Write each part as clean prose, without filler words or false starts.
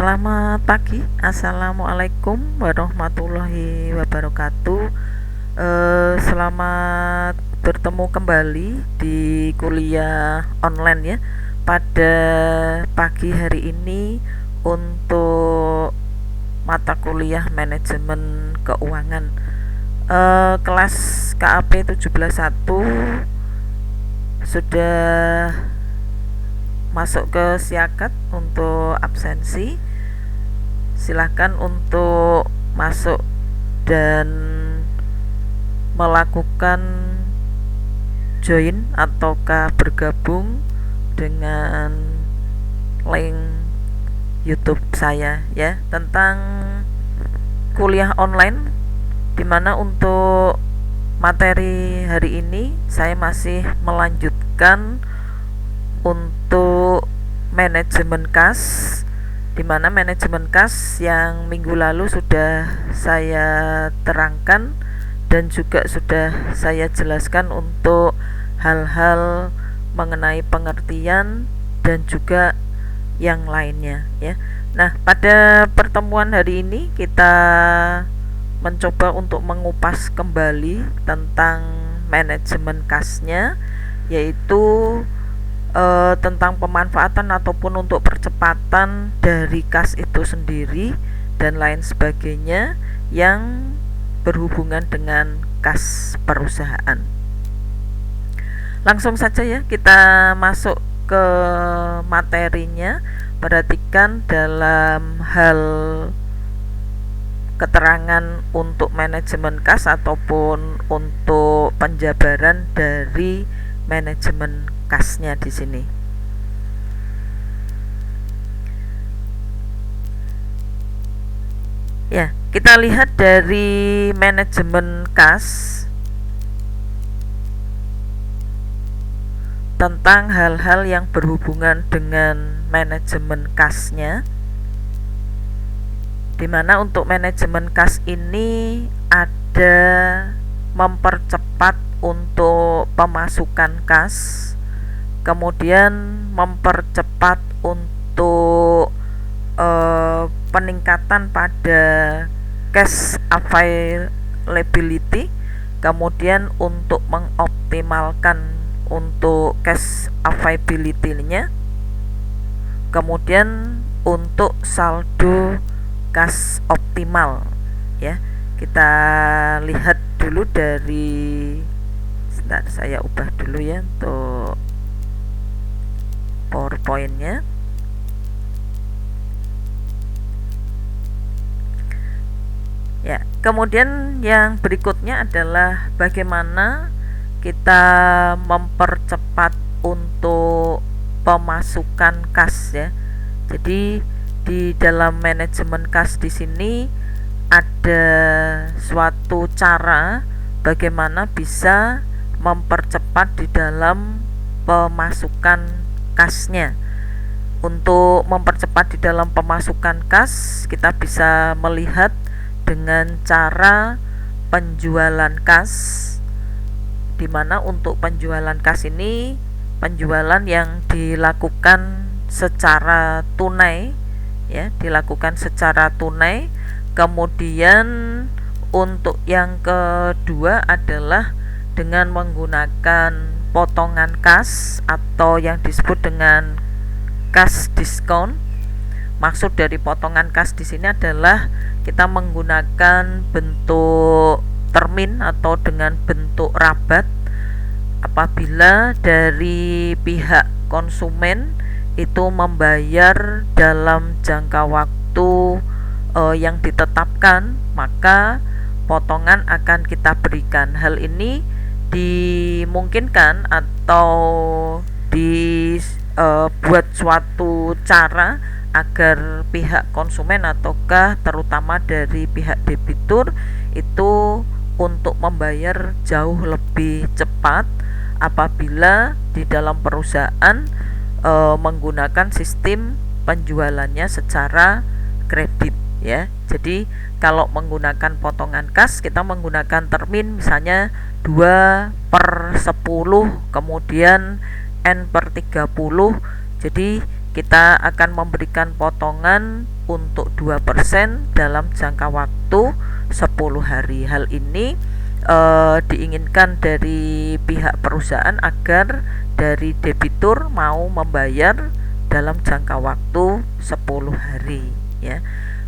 Selamat pagi, assalamualaikum warahmatullahi wabarakatuh. Selamat bertemu kembali di kuliah online ya. Pada pagi hari ini untuk mata kuliah manajemen keuangan, kelas KAP 171 sudah masuk ke siakat untuk absensi. Silahkan untuk masuk dan melakukan join ataukah bergabung dengan link YouTube saya ya, tentang kuliah online, dimana untuk materi hari ini saya masih melanjutkan untuk manajemen kas, dimana manajemen kas yang minggu lalu sudah saya terangkan dan juga sudah saya jelaskan untuk hal-hal mengenai pengertian dan juga yang lainnya ya. Nah, pada pertemuan hari ini kita mencoba untuk mengupas kembali tentang manajemen kasnya, yaitu tentang pemanfaatan ataupun untuk percepatan dari kas itu sendiri dan lain sebagainya yang berhubungan dengan kas perusahaan. Langsung saja ya, kita masuk ke materinya. Perhatikan dalam hal keterangan untuk manajemen kas ataupun untuk penjabaran dari manajemen kasnya di sini. Ya, kita lihat dari manajemen kas tentang hal-hal yang berhubungan dengan manajemen kasnya, dimana untuk manajemen kas ini ada mempercepat untuk pemasukan kas, kemudian mempercepat untuk peningkatan pada cash availability, kemudian untuk mengoptimalkan untuk cash availability-nya, kemudian untuk saldo kas optimal ya. Kita lihat dulu dari, sebentar saya ubah dulu ya untuk PowerPoint-nya. Ya, kemudian yang berikutnya adalah bagaimana kita mempercepat untuk pemasukan kas ya. Jadi di dalam manajemen kas di sini ada suatu cara bagaimana bisa mempercepat di dalam pemasukan kasnya. Untuk mempercepat di dalam pemasukan kas, kita bisa melihat dengan cara penjualan kas, dimana untuk penjualan kas ini penjualan yang dilakukan secara tunai ya, dilakukan secara tunai. Kemudian untuk yang kedua adalah dengan menggunakan potongan kas atau yang disebut dengan cash discount. Maksud dari potongan kas di sini adalah kita menggunakan bentuk termin atau dengan bentuk rabat apabila dari pihak konsumen itu membayar dalam jangka waktu yang ditetapkan, maka potongan akan kita berikan. Hal ini dimungkinkan atau dibuat suatu cara agar pihak konsumen ataukah terutama dari pihak debitur itu untuk membayar jauh lebih cepat apabila di dalam perusahaan menggunakan sistem penjualannya secara kredit ya. Jadi kalau menggunakan potongan kas, kita menggunakan termin misalnya 2/10, kemudian N/30. Jadi kita akan memberikan potongan untuk 2% dalam jangka waktu 10 hari. Hal ini diinginkan dari pihak perusahaan agar dari debitur mau membayar dalam jangka waktu 10 hari ya.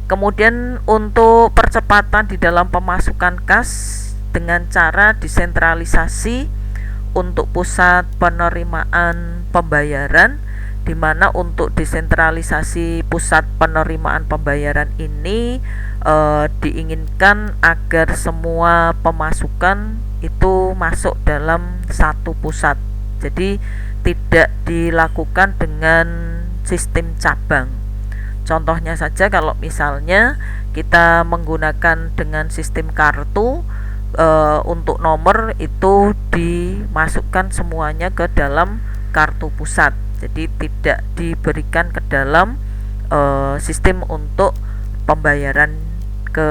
Kemudian untuk percepatan di dalam pemasukan kas dengan cara desentralisasi untuk pusat penerimaan pembayaran, di mana untuk desentralisasi pusat penerimaan pembayaran ini diinginkan agar semua pemasukan itu masuk dalam satu pusat. Jadi tidak dilakukan dengan sistem cabang. Contohnya saja kalau misalnya kita menggunakan dengan sistem kartu, untuk nomor itu dimasukkan semuanya ke dalam kartu pusat. Jadi tidak diberikan ke dalam sistem untuk pembayaran ke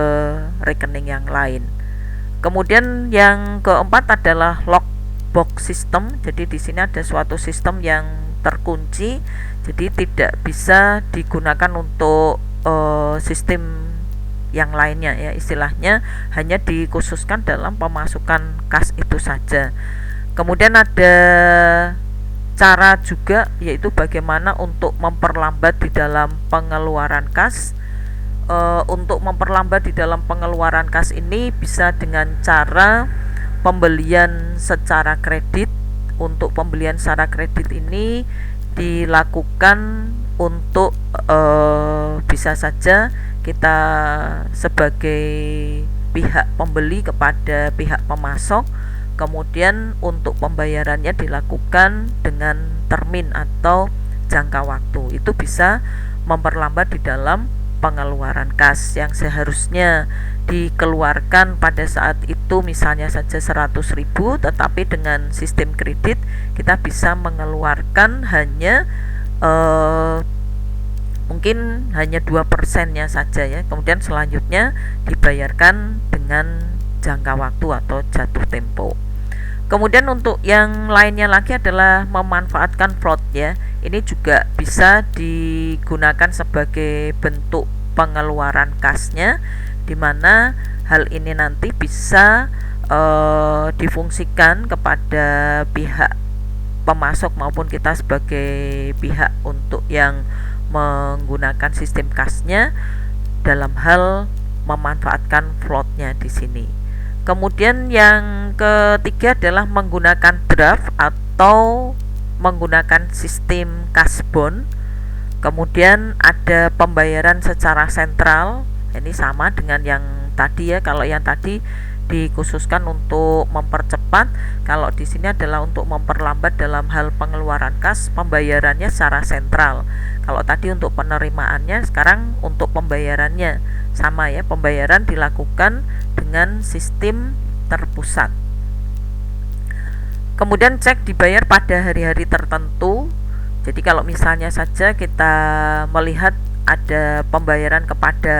rekening yang lain. Kemudian yang keempat adalah lockbox system. Jadi di sini ada suatu sistem yang terkunci, jadi tidak bisa digunakan untuk sistem yang lainnya ya, istilahnya hanya dikhususkan dalam pemasukan kas itu saja. Kemudian ada cara juga, yaitu bagaimana untuk memperlambat di dalam pengeluaran kas. Untuk memperlambat di dalam pengeluaran kas ini bisa dengan cara pembelian secara kredit. Untuk pembelian secara kredit ini dilakukan untuk bisa saja kita sebagai pihak pembeli kepada pihak pemasok, kemudian untuk pembayarannya dilakukan dengan termin atau jangka waktu. Itu bisa memperlambat di dalam pengeluaran kas yang seharusnya dikeluarkan pada saat itu misalnya saja 100.000, tetapi dengan sistem kredit kita bisa mengeluarkan hanya mungkin hanya 2%-nya saja ya. Kemudian selanjutnya dibayarkan dengan jangka waktu atau jatuh tempo. Kemudian untuk yang lainnya lagi adalah memanfaatkan float ya. Ini juga bisa digunakan sebagai bentuk pengeluaran kasnya, di mana hal ini nanti bisa difungsikan kepada pihak pemasok maupun kita sebagai pihak untuk yang menggunakan sistem kasnya dalam hal memanfaatkan floatnya di sini. Kemudian yang ketiga adalah menggunakan draft atau menggunakan sistem kasbon. Kemudian ada pembayaran secara sentral. Ini sama dengan yang tadi ya. Kalau yang tadi dikhususkan untuk mempercepat, kalau di sini adalah untuk memperlambat dalam hal pengeluaran kas, pembayarannya secara sentral. Kalau tadi untuk penerimaannya, sekarang untuk pembayarannya sama ya, pembayaran dilakukan dengan sistem terpusat. Kemudian cek dibayar pada hari-hari tertentu. Jadi kalau misalnya saja kita melihat ada pembayaran kepada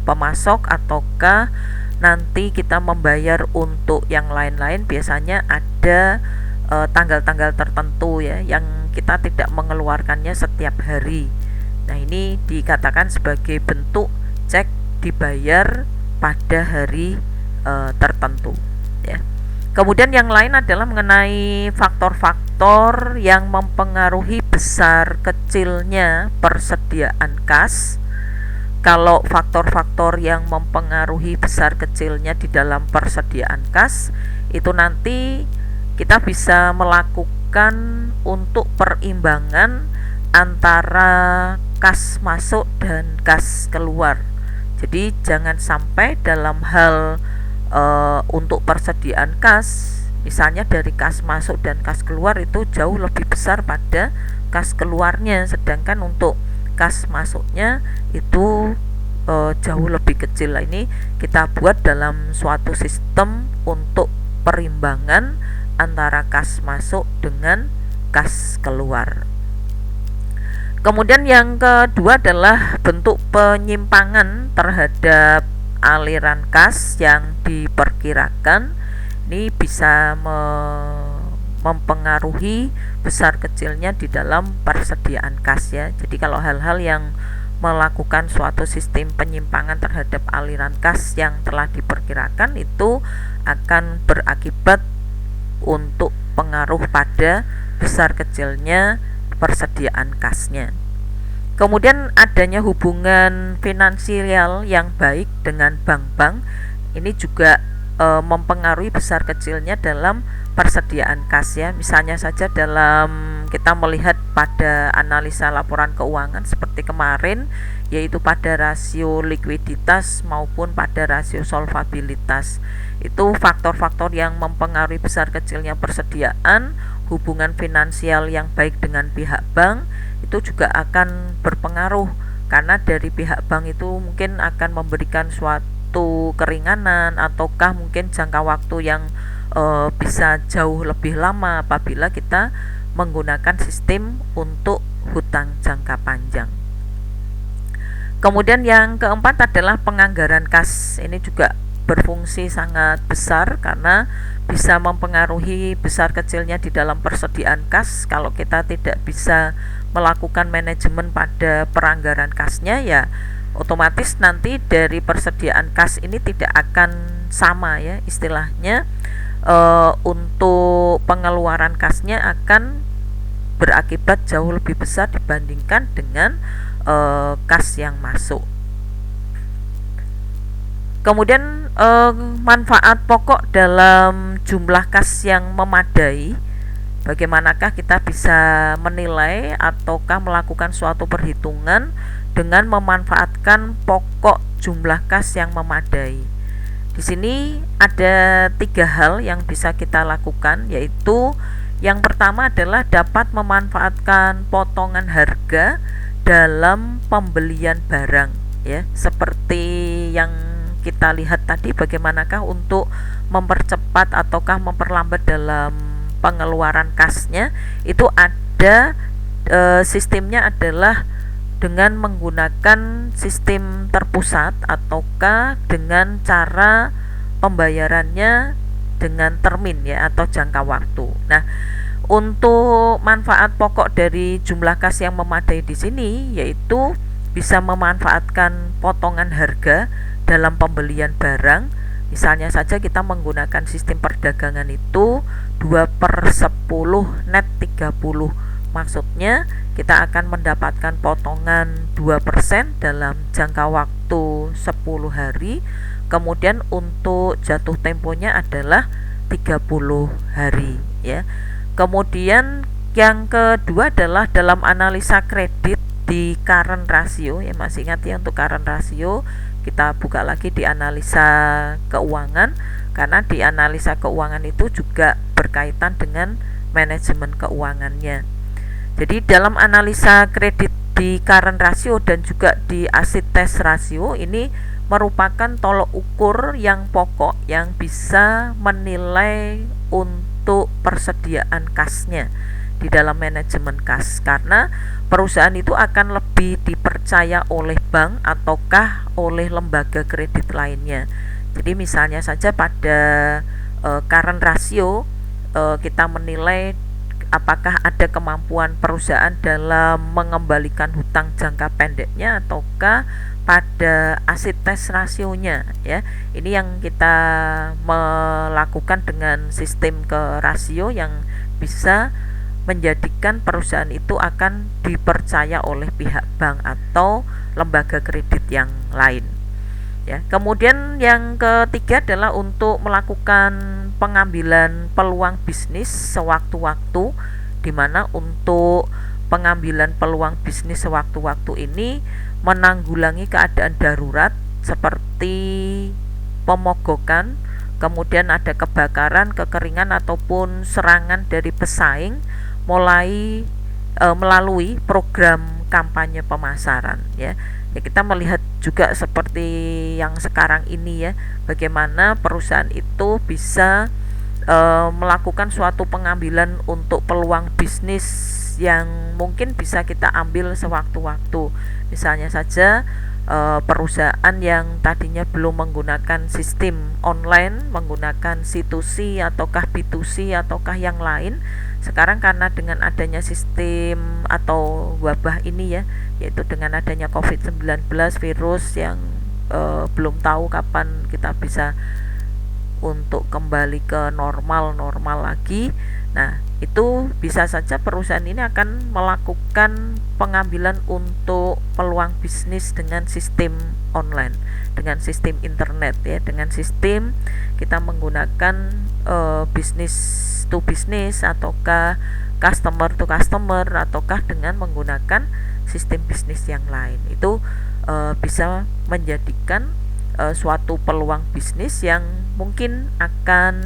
pemasok ataukah nanti kita membayar untuk yang lain-lain, biasanya ada tanggal-tanggal tertentu ya yang kita tidak mengeluarkannya setiap hari. Nah, ini dikatakan sebagai bentuk cek dibayar pada hari tertentu ya. Kemudian yang lain adalah mengenai faktor-faktor yang mempengaruhi besar kecilnya persediaan kas. Kalau faktor-faktor yang mempengaruhi besar kecilnya di dalam persediaan kas, itu nanti kita bisa melakukan untuk perimbangan antara kas masuk dan kas keluar. Jadi jangan sampai dalam hal untuk persediaan kas, misalnya dari kas masuk dan kas keluar itu jauh lebih besar pada kas keluarnya, sedangkan untuk kas masuknya itu jauh lebih kecil. Ini kita buat dalam suatu sistem untuk perimbangan antara kas masuk dengan kas keluar. Kemudian yang kedua adalah bentuk penyimpangan terhadap aliran kas yang diperkirakan. Ini bisa mempengaruhi besar kecilnya di dalam persediaan kas ya. Jadi kalau hal-hal yang melakukan suatu sistem penyimpangan terhadap aliran kas yang telah diperkirakan itu akan berakibat untuk pengaruh pada besar kecilnya persediaan kasnya. Kemudian adanya hubungan finansial yang baik dengan bank-bank ini juga mempengaruhi besar kecilnya dalam persediaan kas ya. Misalnya saja dalam kita melihat pada analisa laporan keuangan seperti kemarin, yaitu pada rasio likuiditas maupun pada rasio solvabilitas. Itu faktor-faktor yang mempengaruhi besar kecilnya persediaan, hubungan finansial yang baik dengan pihak bank itu juga akan berpengaruh, karena dari pihak bank itu mungkin akan memberikan suatu keringanan ataukah mungkin jangka waktu yang bisa jauh lebih lama apabila kita menggunakan sistem untuk hutang jangka panjang. Kemudian yang keempat adalah penganggaran kas. Ini juga berfungsi sangat besar karena bisa mempengaruhi besar kecilnya di dalam persediaan kas. Kalau kita tidak bisa melakukan manajemen pada peranggaran kasnya, ya otomatis nanti dari persediaan kas ini tidak akan sama ya, istilahnya untuk pengeluaran kasnya akan berakibat jauh lebih besar dibandingkan dengan kas yang masuk. Kemudian manfaat pokok dalam jumlah kas yang memadai. Bagaimanakah kita bisa menilai ataukah melakukan suatu perhitungan dengan memanfaatkan pokok jumlah kas yang memadai? Di sini ada 3 hal yang bisa kita lakukan, yaitu yang pertama adalah dapat memanfaatkan potongan harga dalam pembelian barang ya, seperti yang kita lihat tadi bagaimanakah untuk mempercepat ataukah memperlambat dalam pengeluaran kasnya. Itu ada sistemnya adalah dengan menggunakan sistem terpusat ataukah dengan cara pembayarannya dengan termin ya atau jangka waktu. Nah, untuk manfaat pokok dari jumlah kas yang memadai di sini yaitu bisa memanfaatkan potongan harga dalam pembelian barang. Misalnya saja kita menggunakan sistem perdagangan itu 2/10 net 30. Maksudnya kita akan mendapatkan potongan 2% dalam jangka waktu 10 hari. Kemudian untuk jatuh temponya adalah 30 hari ya. Kemudian yang kedua adalah dalam analisa kredit di current ratio ya, masih ingat ya untuk current ratio kita buka lagi di analisa keuangan, karena di analisa keuangan itu juga berkaitan dengan manajemen keuangannya. Jadi dalam analisa kredit di current ratio dan juga di acid test ratio ini merupakan tolok ukur yang pokok yang bisa menilai untuk persediaan kasnya di dalam manajemen kas, karena perusahaan itu akan lebih dipercaya oleh bank ataukah oleh lembaga kredit lainnya. Jadi misalnya saja pada current ratio kita menilai apakah ada kemampuan perusahaan dalam mengembalikan hutang jangka pendeknya ataukah pada acid test rasionya ya. Ini yang kita melakukan dengan sistem ke rasio yang bisa menjadikan perusahaan itu akan dipercaya oleh pihak bank atau lembaga kredit yang lain ya. Kemudian yang ketiga adalah untuk melakukan pengambilan peluang bisnis sewaktu-waktu, di mana untuk pengambilan peluang bisnis sewaktu-waktu ini menanggulangi keadaan darurat seperti pemogokan, kemudian ada kebakaran, kekeringan ataupun serangan dari pesaing melalui program kampanye pemasaran ya. Ya, kita melihat juga seperti yang sekarang ini ya, bagaimana perusahaan itu bisa melakukan suatu pengambilan untuk peluang bisnis yang mungkin bisa kita ambil sewaktu-waktu. Misalnya saja perusahaan yang tadinya belum menggunakan sistem online, menggunakan C2C ataukah B2C ataukah yang lain, sekarang karena dengan adanya sistem atau wabah ini ya, yaitu dengan adanya COVID-19 virus yang belum tahu kapan kita bisa untuk kembali ke normal lagi. Nah, itu bisa saja perusahaan ini akan melakukan pengambilan untuk peluang bisnis dengan sistem online, dengan sistem internet ya, dengan sistem kita menggunakan bisnis to bisnis ataukah customer to customer ataukah dengan menggunakan sistem bisnis yang lain. Itu bisa menjadikan suatu peluang bisnis yang mungkin akan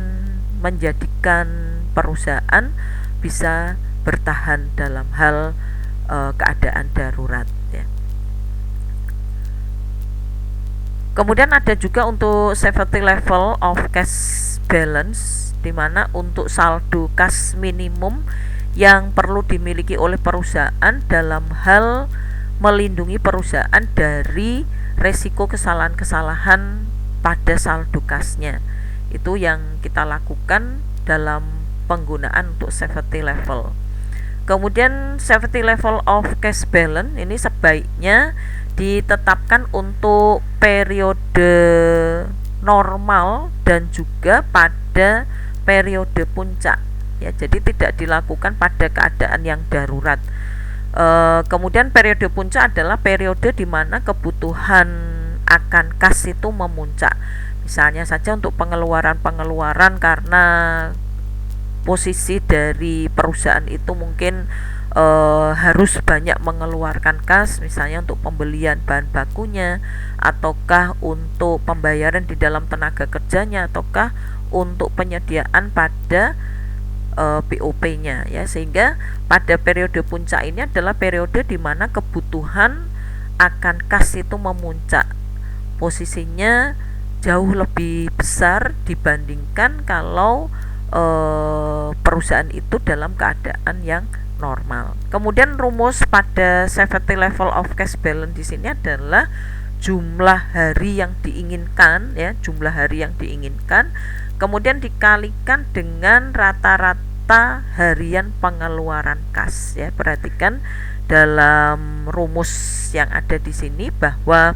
menjadikan perusahaan bisa bertahan dalam hal keadaan darurat ya. Kemudian ada juga untuk safety level of cash balance, di mana untuk saldo kas minimum yang perlu dimiliki oleh perusahaan dalam hal melindungi perusahaan dari resiko kesalahan-kesalahan pada saldo kasnya. Itu yang kita lakukan dalam penggunaan untuk safety level. Kemudian safety level of cash balance ini sebaiknya ditetapkan untuk periode normal dan juga pada periode puncak ya, jadi tidak dilakukan pada keadaan yang darurat. Kemudian periode puncak adalah periode di mana kebutuhan akan kas itu memuncak. Misalnya saja untuk pengeluaran karena posisi dari perusahaan itu mungkin harus banyak mengeluarkan kas, misalnya untuk pembelian bahan bakunya, ataukah untuk pembayaran di dalam tenaga kerjanya, ataukah untuk penyediaan pada BOP-nya ya, sehingga pada periode puncak ini adalah periode di mana kebutuhan akan kas itu memuncak, posisinya jauh lebih besar dibandingkan kalau perusahaan itu dalam keadaan yang normal. Kemudian rumus pada safety level of cash balance di sini adalah jumlah hari yang diinginkan ya, jumlah hari yang diinginkan kemudian dikalikan dengan rata-rata harian pengeluaran kas ya. Perhatikan dalam rumus yang ada di sini bahwa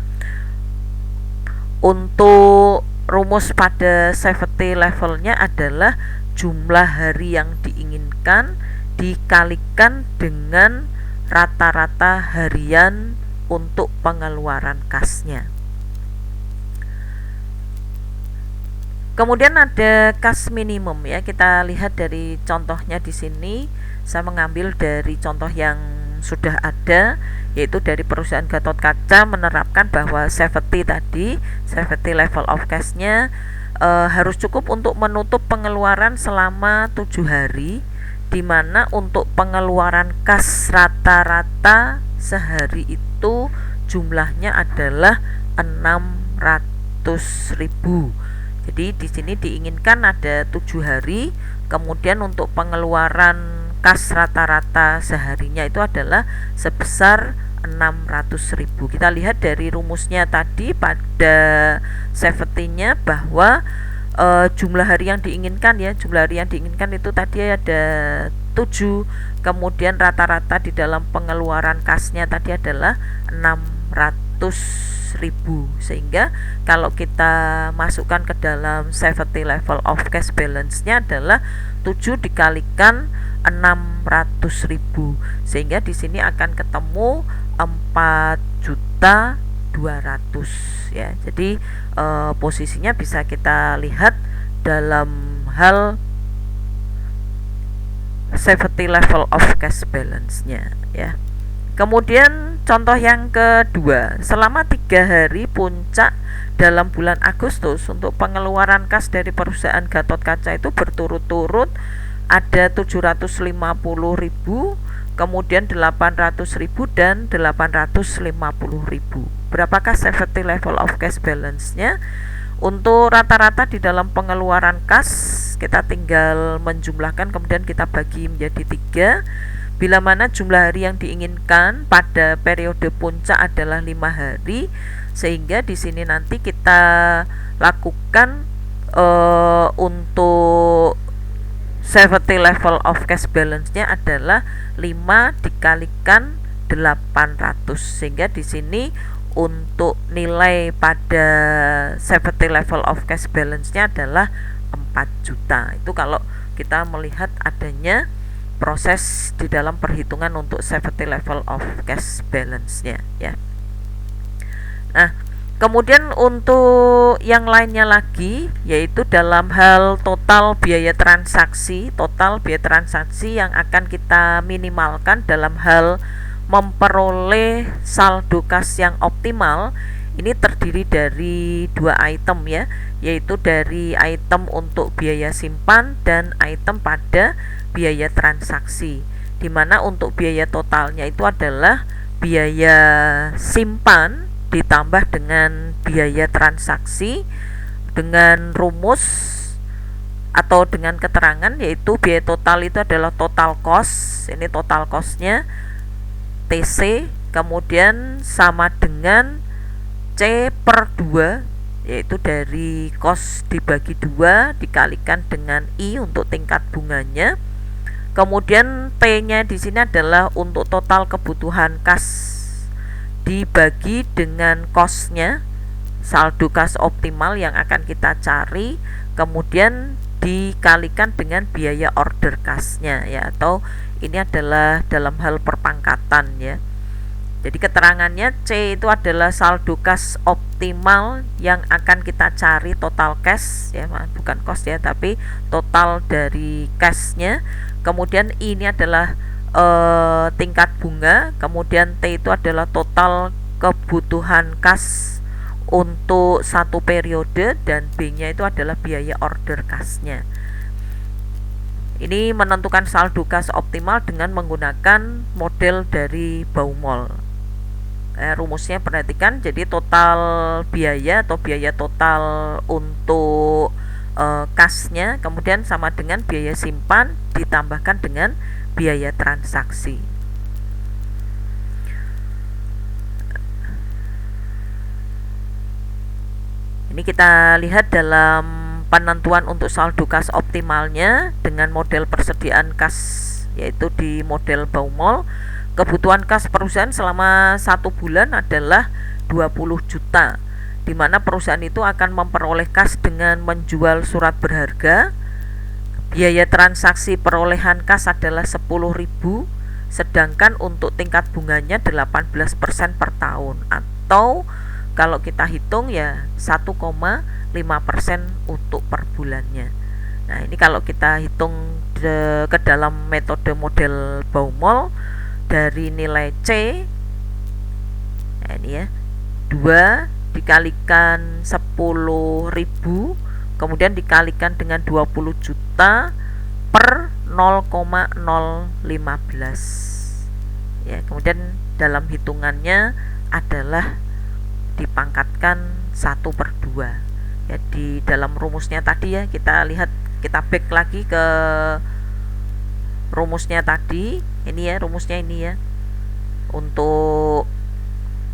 untuk rumus pada safety levelnya adalah jumlah hari yang diinginkan dikalikan dengan rata-rata harian untuk pengeluaran kasnya. Kemudian ada kas minimum ya. Kita lihat dari contohnya di sini. Saya mengambil dari contoh yang sudah ada, yaitu dari perusahaan Gatotkaca menerapkan bahwa safety level of cash-nya harus cukup untuk menutup pengeluaran selama 7 hari, di mana untuk pengeluaran kas rata-rata sehari itu jumlahnya adalah 600.000. Jadi di sini diinginkan ada 7 hari, kemudian untuk pengeluaran kas rata-rata seharinya itu adalah sebesar 600.000. Kita lihat dari rumusnya tadi pada safety-nya bahwa jumlah hari yang diinginkan ya, jumlah hari yang diinginkan itu tadi ada 7, kemudian rata-rata di dalam pengeluaran kasnya tadi adalah 600.000, sehingga kalau kita masukkan ke dalam safety level of cash balance-nya adalah 7 dikalikan 600.000, sehingga di sini akan ketemu 4.200.000 ya. Jadi posisinya bisa kita lihat dalam hal safety level of cash balance-nya ya. Kemudian contoh yang kedua, selama 3 hari puncak dalam bulan Agustus untuk pengeluaran kas dari perusahaan Gatotkaca itu berturut-turut ada 750.000, kemudian 800.000 dan 850.000. Berapakah safety level of cash balance-nya? Untuk rata-rata di dalam pengeluaran kas kita tinggal menjumlahkan kemudian kita bagi menjadi 3, bila mana jumlah hari yang diinginkan pada periode puncak adalah 5 hari, sehingga di sini nanti kita lakukan untuk safety level of cash balance-nya adalah 5 dikalikan 800, sehingga di sini untuk nilai pada safety level of cash balance-nya adalah 4 juta. Itu kalau kita melihat adanya proses di dalam perhitungan untuk safety level of cash balance-nya ya. Nah, kemudian untuk yang lainnya lagi, yaitu dalam hal total biaya transaksi yang akan kita minimalkan dalam hal memperoleh saldo kas yang optimal. Ini terdiri dari 2 item ya, yaitu dari item untuk biaya simpan dan item pada biaya transaksi, dimana untuk biaya totalnya itu adalah biaya simpan ditambah dengan biaya transaksi dengan rumus atau dengan keterangan, yaitu biaya total itu adalah total cost. Ini total costnya TC, kemudian sama dengan C per 2, yaitu dari cost dibagi 2 dikalikan dengan I untuk tingkat bunganya. Kemudian T-nya di sini adalah untuk total kebutuhan kas dibagi dengan cost-nya, saldo kas optimal yang akan kita cari, kemudian dikalikan dengan biaya order kas-nya ya, atau ini adalah dalam hal perpangkatan ya. Jadi keterangannya C itu adalah saldo kas optimal yang akan kita cari, total cash ya, bukan cost ya, tapi total dari cash-nya. Kemudian ini adalah tingkat bunga, kemudian T itu adalah total kebutuhan kas untuk satu periode, dan B-nya itu adalah biaya order kas-nya. Ini menentukan saldo kas optimal dengan menggunakan model dari Baumol. Rumusnya perhatikan, jadi total biaya atau biaya total untuk kasnya kemudian sama dengan biaya simpan ditambahkan dengan biaya transaksi. Ini kita lihat dalam penentuan untuk saldo kas optimalnya dengan model persediaan kas, yaitu di model Baumol. Kebutuhan kas perusahaan selama 1 bulan adalah 20 juta, di mana perusahaan itu akan memperoleh kas dengan menjual surat berharga. Biaya transaksi perolehan kas adalah 10.000, sedangkan untuk tingkat bunganya 18% per tahun, atau kalau kita hitung ya 1,5% untuk per bulannya. Nah, ini kalau kita hitung ke dalam metode model Baumol, dari nilai C, nah ini ya, 2 dikalikan 10.000 kemudian dikalikan dengan 20 juta per 0,015 ya, kemudian dalam hitungannya adalah dipangkatkan 1/2 ya. Di dalam rumusnya tadi ya, kita lihat, kita back lagi ke rumusnya tadi, ini ya rumusnya ini ya, untuk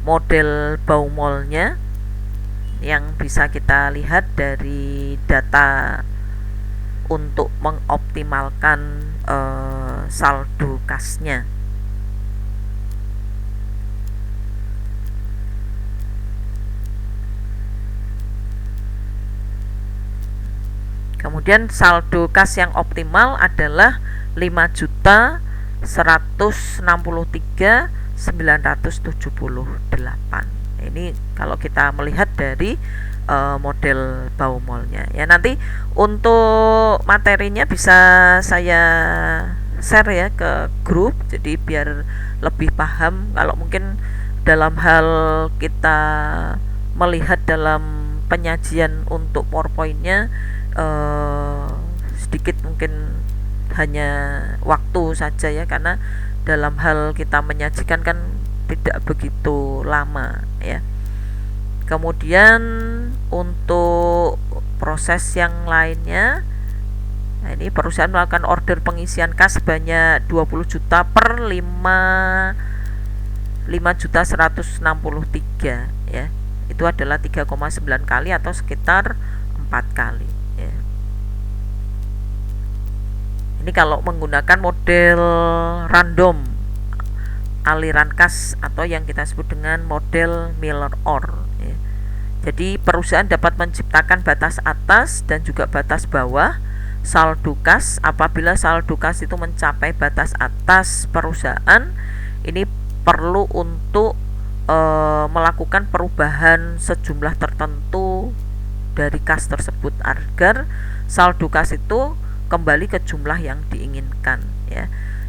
model Baumolnya yang bisa kita lihat dari data untuk mengoptimalkan saldo kasnya. Kemudian saldo kas yang optimal adalah 5.163.978. Ini kalau kita melihat dari model Baumolnya ya. Nanti untuk materinya bisa saya share ya ke grup, jadi biar lebih paham. Kalau mungkin dalam hal kita melihat dalam penyajian untuk PowerPoint-nya sedikit mungkin hanya waktu saja ya, karena dalam hal kita menyajikan kan tidak begitu lama ya. Kemudian untuk proses yang lainnya Nah, ini perusahaan melakukan order pengisian kas sebanyak 20 juta per 5.163 ya. Itu adalah 3,9 kali atau sekitar 4 kali ya. Ini kalau menggunakan model random aliran kas atau yang kita sebut dengan model Miller-Orr ya. Jadi perusahaan dapat menciptakan batas atas dan juga batas bawah saldo kas. Apabila saldo kas itu mencapai batas atas perusahaan, ini perlu untuk melakukan perubahan sejumlah tertentu dari kas tersebut agar saldo kas itu kembali ke jumlah yang diinginkan ya.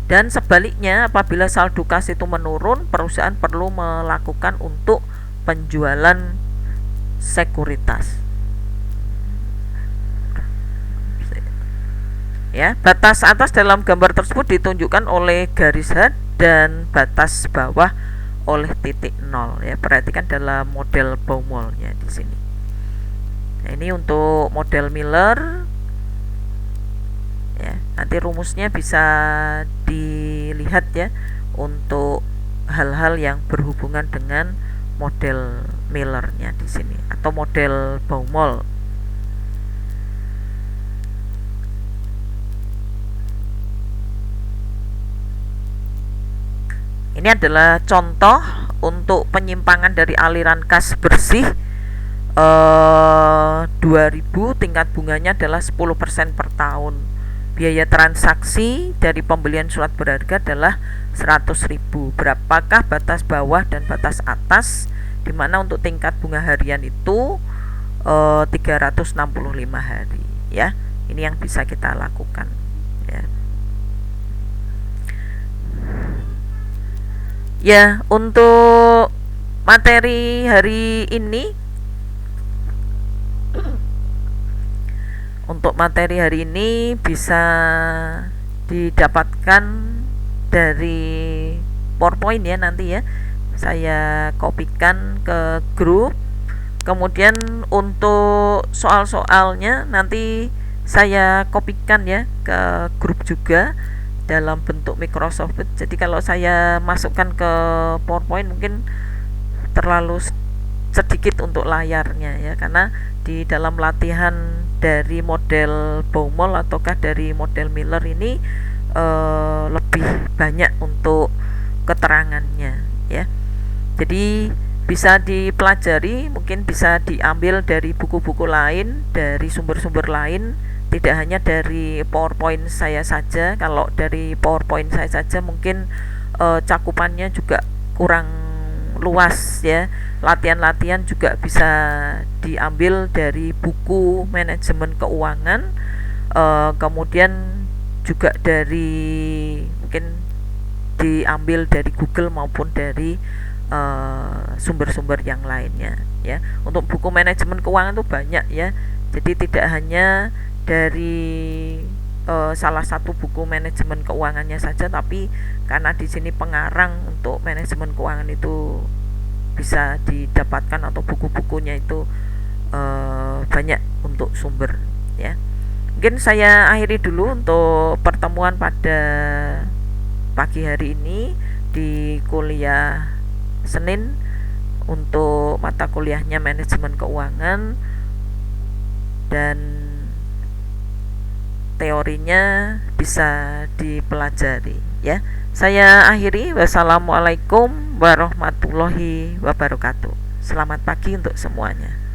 Dan sebaliknya, apabila saldo kas itu menurun, perusahaan perlu melakukan untuk penjualan sekuritas. Ya, batas atas dalam gambar tersebut ditunjukkan oleh garis H dan batas bawah oleh titik 0 ya. Perhatikan dalam model Baumol-nya di sini. Nah, ini untuk model Miller ya. Nanti rumusnya bisa dilihat ya untuk hal-hal yang berhubungan dengan model Miller-nya di sini atau model Baumol. Ini adalah contoh untuk penyimpangan dari aliran kas bersih 2000, tingkat bunganya adalah 10% per tahun. Biaya transaksi dari pembelian surat berharga adalah 100.000. Berapakah batas bawah dan batas atas? Dimana untuk tingkat bunga harian itu 365 hari ya. Ini yang bisa kita lakukan ya. Ya, untuk materi hari ini bisa didapatkan dari PowerPoint ya nanti ya. Saya kopikan ke grup. Kemudian untuk soal-soalnya nanti saya kopikan ya ke grup juga dalam bentuk Microsoft Word. Jadi kalau saya masukkan ke PowerPoint mungkin terlalu sedikit untuk layarnya ya, karena di dalam latihan dari model Baumol ataukah dari model Miller ini lebih banyak untuk keterangannya ya. Jadi bisa dipelajari, mungkin bisa diambil dari buku-buku lain, dari sumber-sumber lain, tidak hanya dari PowerPoint saya saja. Kalau dari PowerPoint saya saja mungkin cakupannya juga kurang luas ya. Latihan-latihan juga bisa diambil dari buku manajemen keuangan, kemudian juga dari mungkin diambil dari Google maupun dari sumber-sumber yang lainnya ya. Untuk buku manajemen keuangan itu banyak ya. Jadi tidak hanya dari salah satu buku manajemen keuangannya saja, tapi karena di sini pengarang untuk manajemen keuangan itu bisa didapatkan atau buku-bukunya itu banyak untuk sumber ya. Mungkin saya akhiri dulu untuk pertemuan pada pagi hari ini di kuliah Senin untuk mata kuliahnya manajemen keuangan, dan teorinya bisa dipelajari ya. Saya akhiri, wassalamualaikum warahmatullahi wabarakatuh. Selamat pagi untuk semuanya.